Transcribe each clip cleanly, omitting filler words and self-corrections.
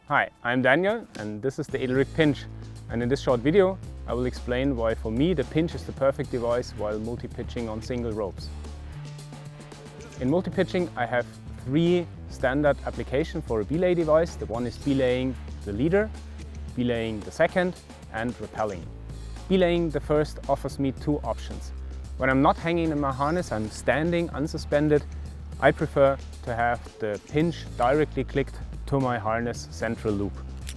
Hi, I'm Daniel and this is the EDELRID pinch, and in this short video I will explain why for me the pinch is the perfect device while multi-pitching on single ropes. In multi-pitching I have three standard applications for a belay device. The one is belaying the leader, belaying the second and rappelling. Belaying the first offers me two options. When I'm not hanging in my harness, I'm standing unsuspended, I prefer to have the pinch directly clicked to my harness central loop.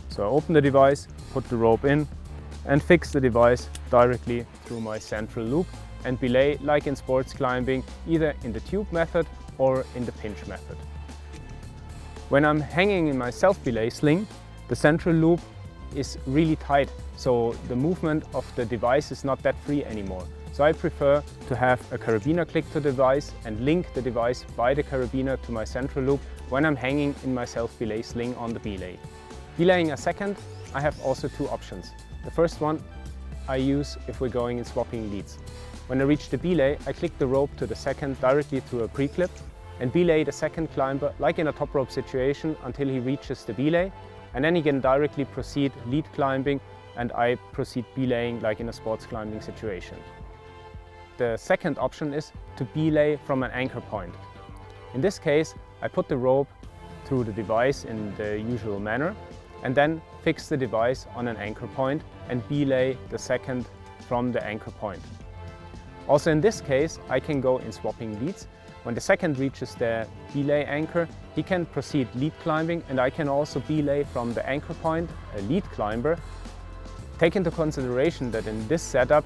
So I open the device, put the rope in and fix the device directly through my central loop and belay like in sports climbing, either in the tube method or in the pinch method. When I'm hanging in my self-belay sling, the central loop is really tight, so the movement of the device is not that free anymore. So I prefer to have a carabiner click to the device and link the device by the carabiner to my central loop when I'm hanging in my self-belay sling on the belay. Belaying a second, I have also two options. The first one I use if we're going in swapping leads. When I reach the belay, I click the rope to the second directly through a pre-clip and belay the second climber like in a top rope situation until he reaches the belay, and then he can directly proceed lead climbing and I proceed belaying like in a sports climbing situation. The second option is to belay from an anchor point. In this case, I put the rope through the device in the usual manner and then fix the device on an anchor point and belay the second from the anchor point. Also in this case, I can go in swapping leads. When the second reaches the belay anchor, he can proceed lead climbing and I can also belay from the anchor point, a lead climber. Take into consideration that in this setup,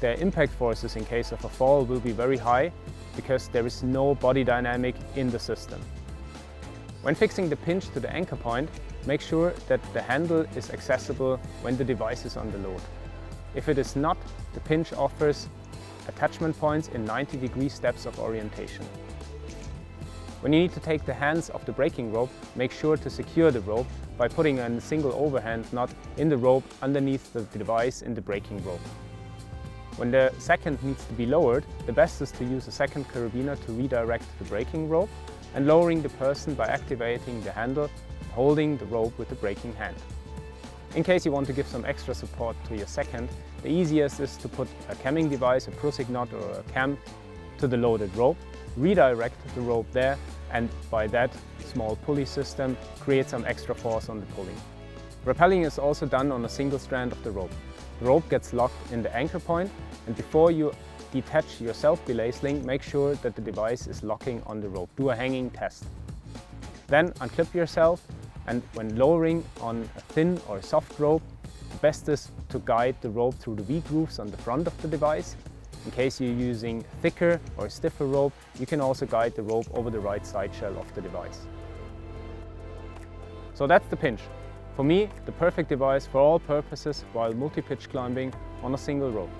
the impact forces in case of a fall will be very high because there is no body dynamic in the system. When fixing the pinch to the anchor point, make sure that the handle is accessible when the device is on the load. If it is not, the pinch offers attachment points in 90-degree steps of orientation. When you need to take the hands off the braking rope, make sure to secure the rope by putting a single overhand knot in the rope underneath the device in the braking rope. When the second needs to be lowered, the best is to use a second carabiner to redirect the braking rope and lowering the person by activating the handle, holding the rope with the braking hand. In case you want to give some extra support to your second, the easiest is to put a camming device, a Prusik knot or a cam to the loaded rope, redirect the rope there, and by that small pulley system create some extra force on the pulley. Rappelling is also done on a single strand of the rope. The rope gets locked in the anchor point, and before you detach your self-belay sling, make sure that the device is locking on the rope. Do a hanging test. Then unclip yourself, and when lowering on a thin or soft rope, the best is to guide the rope through the V-grooves on the front of the device. In case you're using thicker or stiffer rope, you can also guide the rope over the right side shell of the device. So that's the pinch. For me, the perfect device for all purposes while multi-pitch climbing on a single rope.